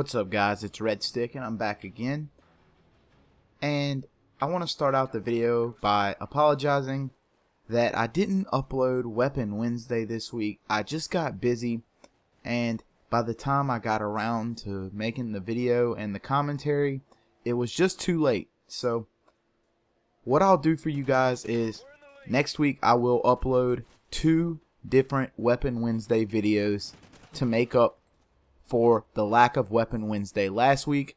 What's up guys, it's Red Stick and I'm back again, and I want to start out the video by apologizing that I didn't upload Weapon Wednesday this week. I just got busy, and by the time I got around to making the video and the commentary, it was just too late. So what I'll do for you guys is next week I will upload 2 different Weapon Wednesday videos to make up for the lack of Weapon Wednesday last week.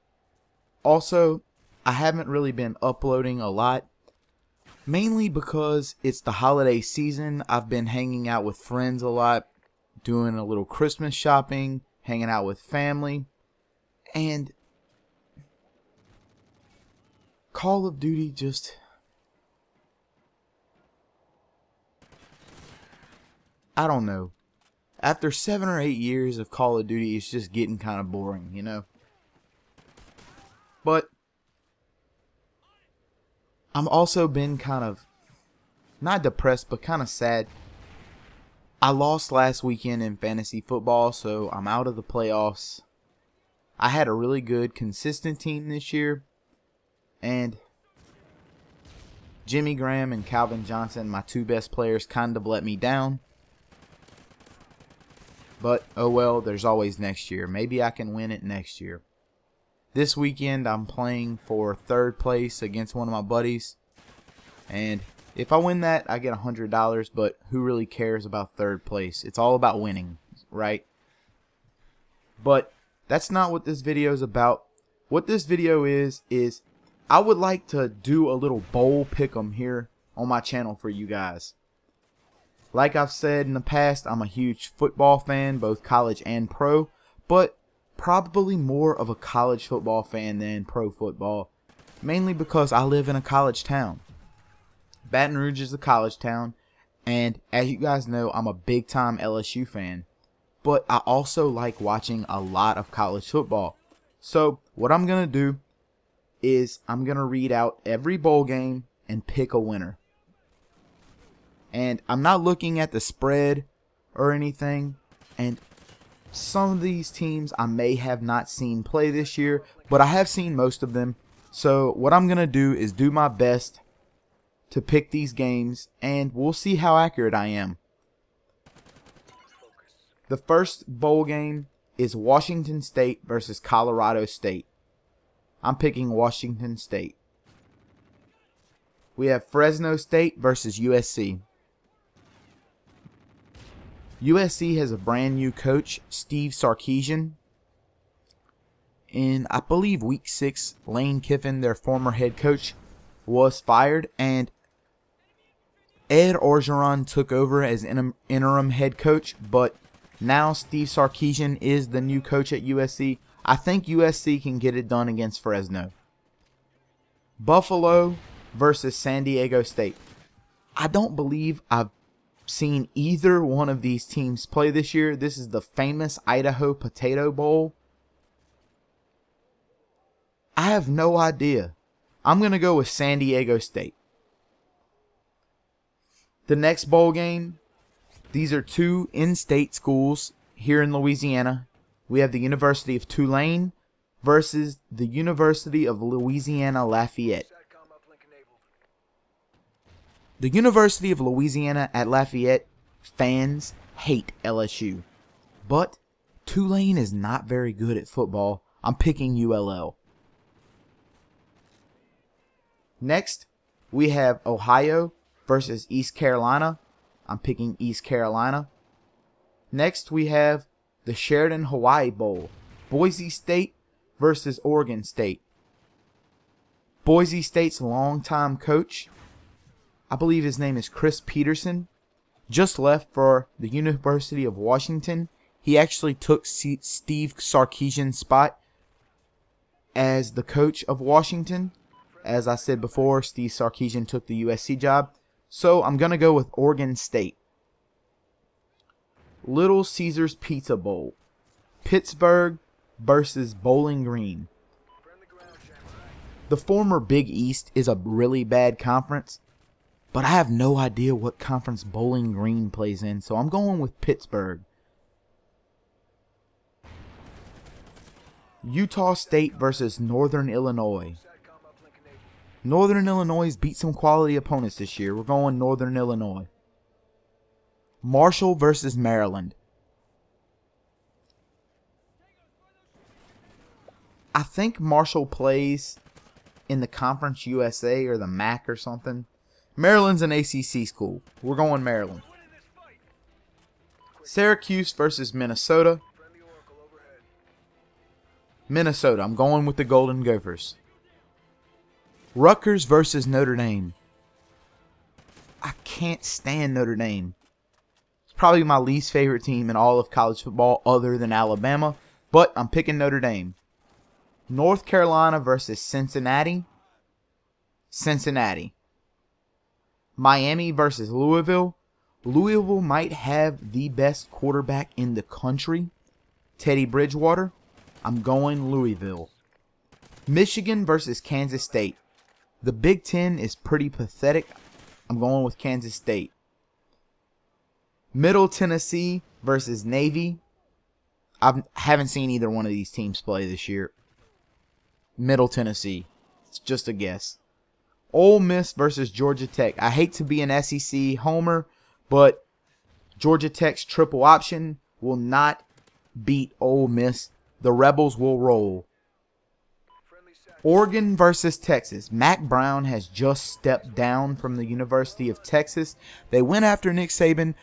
Also, I haven't really been uploading a lot, mainly because it's the holiday season. I've been hanging out with friends a lot, doing a little Christmas shopping, hanging out with family, and Call of Duty just... I don't know. After 7 or 8 years of Call of Duty, it's just getting kind of boring, you know? But I'm also been kind of, not depressed, but kind of sad. I lost last weekend in fantasy football, so I'm out of the playoffs. I had a really good, consistent team this year, and Jimmy Graham and Calvin Johnson, my 2 best players, kind of let me down. But, oh well, there's always next year. Maybe I can win it next year. This weekend, I'm playing for 3rd place against one of my buddies. And if I win that, I get $100. But who really cares about 3rd place? It's all about winning, right? But that's not what this video is about. What this video is I would like to do a little bowl pick'em here on my channel for you guys. Like I've said in the past, I'm a huge football fan, both college and pro, but probably more of a college football fan than pro football, mainly because I live in a college town. Baton Rouge is a college town, and as you guys know, I'm a big time LSU fan, but I also like watching a lot of college football. So what I'm going to do is I'm going to read out every bowl game and pick a winner. And I'm not looking at the spread or anything. And some of these teams I may have not seen play this year, but I have seen most of them. So what I'm going to do is do my best to pick these games, and we'll see how accurate I am. The first bowl game is Washington State versus Colorado State. I'm picking Washington State. We have Fresno State versus USC. USC has a brand new coach, Steve Sarkisian. In, I believe, week 6, Lane Kiffin, their former head coach, was fired, and Ed Orgeron took over as interim head coach, but now Steve Sarkisian is the new coach at USC. I think USC can get it done against Fresno. Buffalo versus San Diego State. I don't believe I've seen either one of these teams play this year. This is the famous Idaho Potato Bowl. I have no idea. I'm going to go with San Diego State. The next bowl game, these are 2 in-state schools here in Louisiana. We have the University of Tulane versus the University of Louisiana Lafayette. The University of Louisiana at Lafayette fans hate LSU, but Tulane is not very good at football. I'm picking ULL. Next, we have Ohio versus East Carolina. I'm picking East Carolina. Next, we have the Sheridan Hawaii Bowl, Boise State versus Oregon State. Boise State's longtime coach, I believe his name is Chris Peterson, just left for the University of Washington. He actually took Steve Sarkisian's spot as the coach of Washington. As I said before, Steve Sarkisian took the USC job. So I'm going to go with Oregon State. Little Caesars Pizza Bowl, Pittsburgh versus Bowling Green. The former Big East is a really bad conference, but I have no idea what conference Bowling Green plays in, so I'm going with Pittsburgh. Utah State versus Northern Illinois. Northern Illinois beat some quality opponents this year. We're going Northern Illinois. Marshall versus Maryland. I think Marshall plays in the Conference USA or the MAC or something. Maryland's an ACC school. We're going Maryland. Syracuse versus Minnesota. Minnesota. I'm going with the Golden Gophers. Rutgers versus Notre Dame. I can't stand Notre Dame. It's probably my least favorite team in all of college football other than Alabama, but I'm picking Notre Dame. North Carolina versus Cincinnati. Cincinnati. Miami versus Louisville. Louisville might have the best quarterback in the country, Teddy Bridgewater. I'm going Louisville. Michigan versus Kansas State. The Big Ten is pretty pathetic. I'm going with Kansas State. Middle Tennessee versus Navy. I haven't seen either one of these teams play this year. Middle Tennessee. It's just a guess. Ole Miss versus Georgia Tech. I hate to be an SEC homer, but Georgia Tech's triple option will not beat Ole Miss. The Rebels will roll. Oregon versus Texas. Mac Brown has just stepped down from the University of Texas. They went after Nick Saban,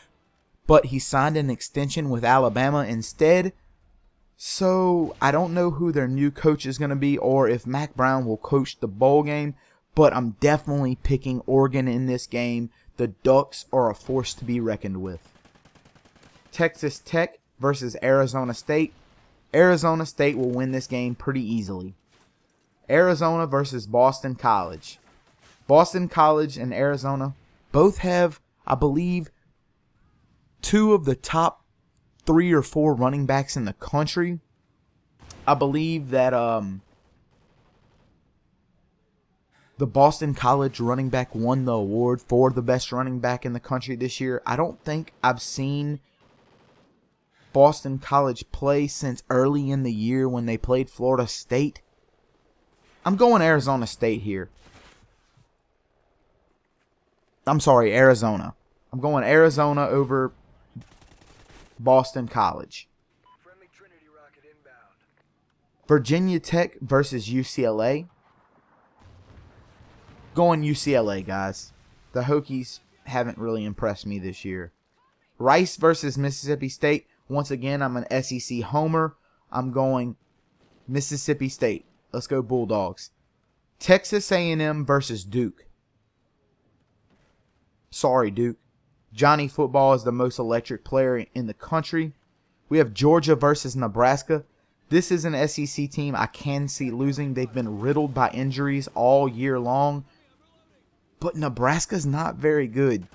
but he signed an extension with Alabama instead. So I don't know who their new coach is going to be or if Mac Brown will coach the bowl game, but I'm definitely picking Oregon in this game. The Ducks are a force to be reckoned with. Texas Tech versus Arizona State. Arizona State will win this game pretty easily. Arizona versus Boston College. Boston College and Arizona both have, I believe, two of the top 3 or 4 running backs in the country. I believe that the Boston College running back won the award for the best running back in the country this year. I don't think I've seen Boston College play since early in the year when they played Florida State. I'm going Arizona State here. I'm sorry, Arizona. I'm going Arizona over Boston College. Virginia Tech versus UCLA. Going UCLA, guys. The Hokies haven't really impressed me this year. Rice versus Mississippi State. Once again, I'm an SEC homer. I'm going Mississippi State. Let's go Bulldogs. Texas A&M versus Duke. Sorry, Duke. Johnny Football is the most electric player in the country. We have Georgia versus Nebraska. This is an SEC team I can see losing. They've been riddled by injuries all year long. But Nebraska's not very good.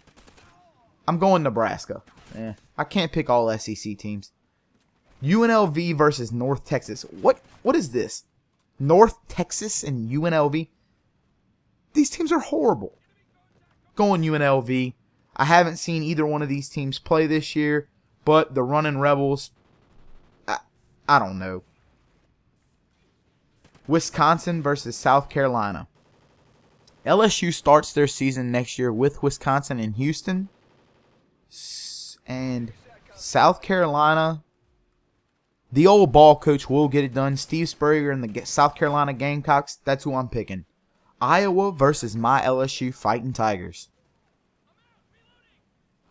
I'm going Nebraska. I can't pick all SEC teams. UNLV versus North Texas. What is this? North Texas and UNLV? These teams are horrible. Going UNLV. I haven't seen either one of these teams play this year, but the Runnin' Rebels, I don't know. Wisconsin versus South Carolina. LSU starts their season next year with Wisconsin and Houston. And South Carolina, the old ball coach will get it done. Steve Spurrier and the South Carolina Gamecocks, that's who I'm picking. Iowa versus my LSU Fighting Tigers.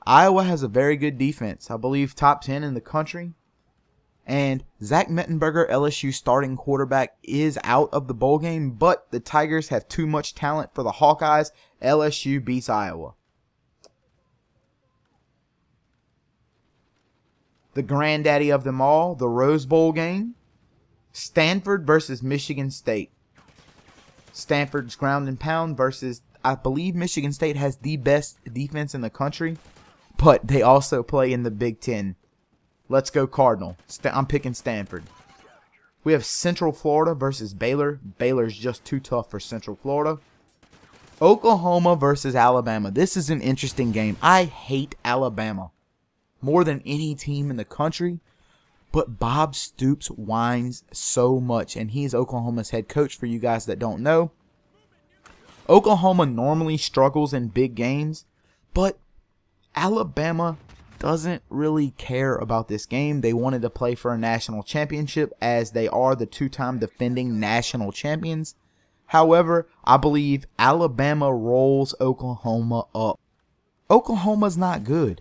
Iowa has a very good defense. I believe top 10 in the country. And Zach Mettenberger, LSU starting quarterback, is out of the bowl game. But the Tigers have too much talent for the Hawkeyes. LSU beats Iowa. The granddaddy of them all, the Rose Bowl game. Stanford versus Michigan State. Stanford's ground and pound versus, I believe Michigan State has the best defense in the country. But they also play in the Big Ten. Let's go Cardinal. I'm picking Stanford. We have Central Florida versus Baylor. Baylor's just too tough for Central Florida. Oklahoma versus Alabama. This is an interesting game. I hate Alabama more than any team in the country. but Bob Stoops whines so much, and he's Oklahoma's head coach for you guys that don't know. Oklahoma normally struggles in big games, but Alabama doesn't really care about this game. They wanted to play for a national championship as they are the two-time defending national champions. However, I believe Alabama rolls Oklahoma up. Oklahoma's not good.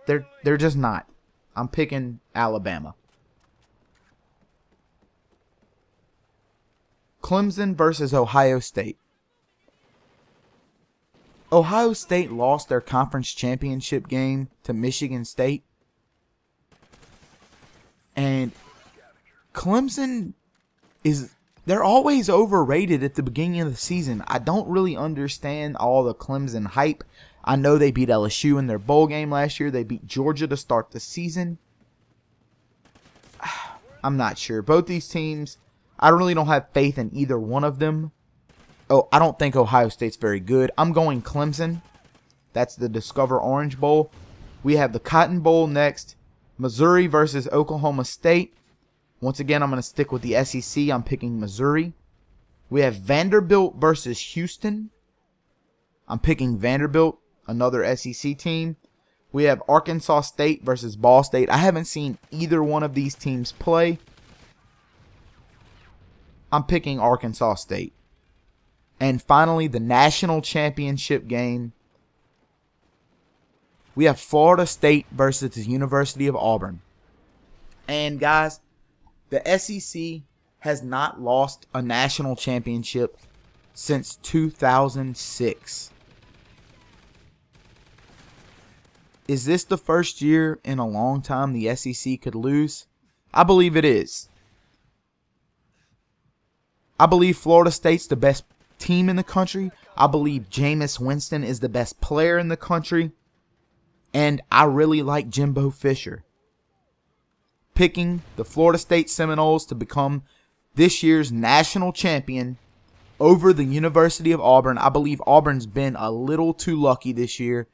They're just not. I'm picking Alabama. Clemson versus Ohio State. Ohio State lost their conference championship game to Michigan State. And Clemson they're always overrated at the beginning of the season. I don't really understand all the Clemson hype. I know they beat LSU in their bowl game last year. They beat Georgia to start the season. I'm not sure. Both these teams, I really don't have faith in either one of them. Oh, I don't think Ohio State's very good. I'm going Clemson. That's the Discover Orange Bowl. We have the Cotton Bowl next. Missouri versus Oklahoma State. Once again, I'm going to stick with the SEC. I'm picking Missouri. We have Vanderbilt versus Houston. I'm picking Vanderbilt, another SEC team. We have Arkansas State versus Ball State. I haven't seen either one of these teams play. I'm picking Arkansas State. And finally, the national championship game. We have Florida State versus the University of Auburn. And guys, the SEC has not lost a national championship since 2006. Is this the first year in a long time the SEC could lose? I believe it is. I believe Florida State's the best team in the country. I believe Jameis Winston is the best player in the country. And I really like Jimbo Fisher. Picking the Florida State Seminoles to become this year's national champion over the University of Auburn. I believe Auburn's been a little too lucky this year.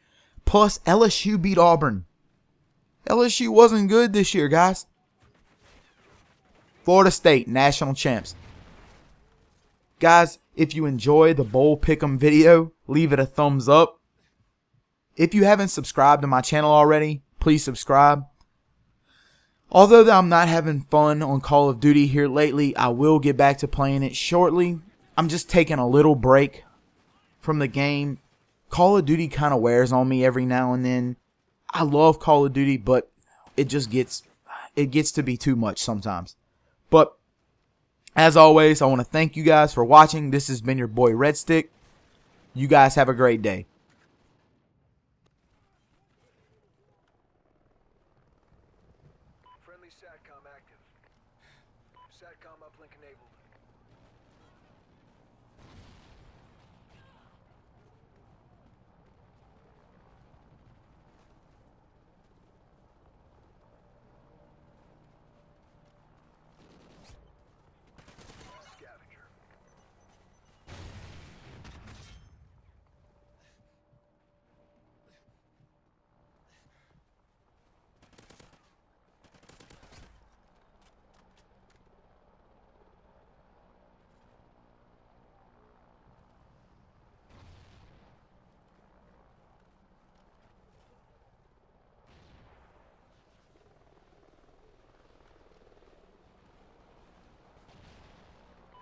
Plus, LSU beat Auburn. LSU wasn't good this year, guys. Florida State, national champs. Guys, if you enjoy the Bowl Pick'em video, leave it a thumbs up. If you haven't subscribed to my channel already, please subscribe. Although I'm not having fun on Call of Duty here lately, I will get back to playing it shortly. I'm just taking a little break from the game. Call of Duty kind of wears on me every now and then. I love Call of Duty, but it gets to be too much sometimes. But as always, I want to thank you guys for watching. This has been your boy Red Stick. You guys have a great day. Friendly SATCOM active. SATCOM uplink enabled. Scavenger.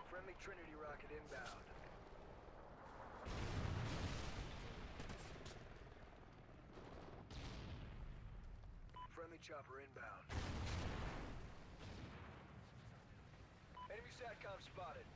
Friendly Trinity rocket inbound. Friendly chopper inbound. Enemy SATCOM spotted.